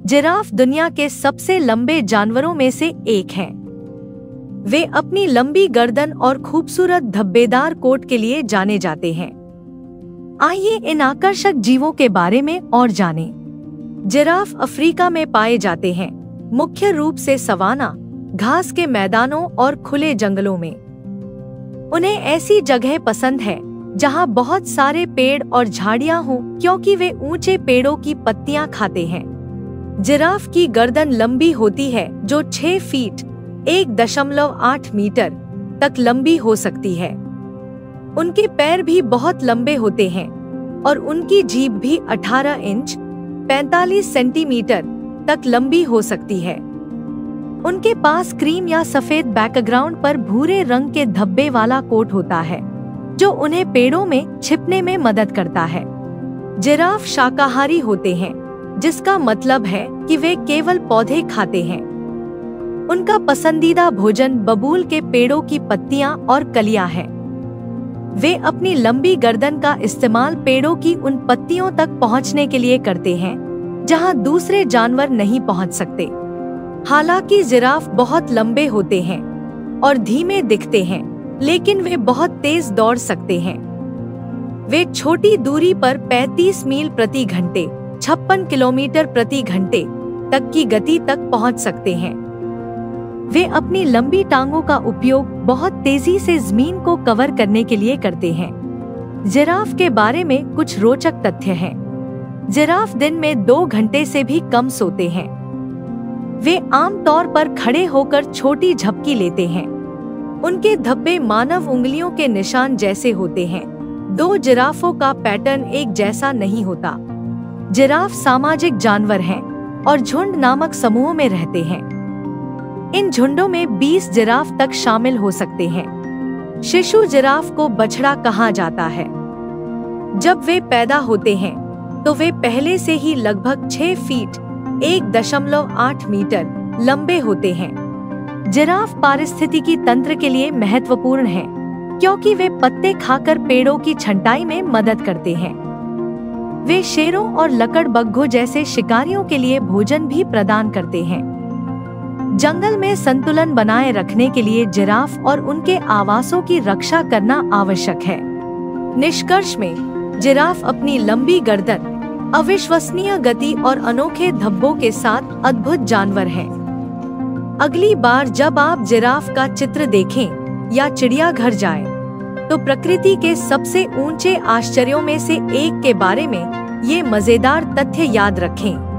Giraffe दुनिया के सबसे लंबे जानवरों में से एक हैं। वे अपनी लंबी गर्दन और खूबसूरत धब्बेदार कोट के लिए जाने जाते हैं। आइए इन आकर्षक जीवों के बारे में और जानें। जिराफ अफ्रीका में पाए जाते हैं, मुख्य रूप से सवाना, घास के मैदानों और खुले जंगलों में। उन्हें ऐसी जगह पसंद है जहां बहुत सारे पेड़ और झाड़ियां हों, क्योंकि वे ऊंचे पेड़ों की पत्तियां खाते हैं। जिराफ की गर्दन लंबी होती है, जो 6 फीट 1.8 मीटर तक लंबी हो सकती है। उनके पैर भी बहुत लंबे होते हैं और उनकी जीभ भी 18 इंच 45 सेंटीमीटर तक लंबी हो सकती है। उनके पास क्रीम या सफेद बैकग्राउंड पर भूरे रंग के धब्बे वाला कोट होता है, जो उन्हें पेड़ों में छिपने में मदद करता है। जिराफ शाकाहारी होते हैं, जिसका मतलब है कि वे केवल पौधे खाते हैं। उनका पसंदीदा भोजन बबूल के पेड़ों की पत्तियां और कलियां हैं। वे अपनी लंबी गर्दन का इस्तेमाल पेड़ों की उन पत्तियों तक पहुंचने के लिए करते हैं जहां दूसरे जानवर नहीं पहुंच सकते। हालांकि जिराफ बहुत लंबे होते हैं और धीमे दिखते हैं, लेकिन वे बहुत तेज दौड़ सकते हैं। वे छोटी दूरी पर 35 मील प्रति घंटे 56 किलोमीटर प्रति घंटे तक की गति तक पहुंच सकते हैं। वे अपनी लंबी टांगों का उपयोग बहुत तेजी से जमीन को कवर करने के लिए करते हैं। जिराफ के बारे में कुछ रोचक तथ्य हैं। जिराफ दिन में 2 घंटे से भी कम सोते हैं। वे आमतौर पर खड़े होकर छोटी झपकी लेते हैं। उनके धब्बे मानव उंगलियों के निशान जैसे होते हैं। 2 जिराफों का पैटर्न एक जैसा नहीं होता। जिराफ सामाजिक जानवर हैं और झुंड नामक समूहों में रहते हैं। इन झुंडों में 20 जिराफ तक शामिल हो सकते हैं। शिशु जिराफ को बछड़ा कहा जाता है। जब वे पैदा होते हैं तो वे पहले से ही लगभग 6 फीट 1.8 मीटर लंबे होते हैं। जिराफ पारिस्थितिकी तंत्र के लिए महत्वपूर्ण हैं, क्योंकि वे पत्ते खाकर पेड़ों की छंटाई में मदद करते हैं। वे शेरों और लकड़बग्घों जैसे शिकारियों के लिए भोजन भी प्रदान करते हैं। जंगल में संतुलन बनाए रखने के लिए जिराफ और उनके आवासों की रक्षा करना आवश्यक है। निष्कर्ष में, जिराफ अपनी लंबी गर्दन, अविश्वसनीय गति और अनोखे धब्बों के साथ अद्भुत जानवर हैं। अगली बार जब आप जिराफ का चित्र देखें या चिड़ियाघर जाएं, तो प्रकृति के सबसे ऊंचे आश्चर्यों में से एक के बारे में ये मजेदार तथ्य याद रखें।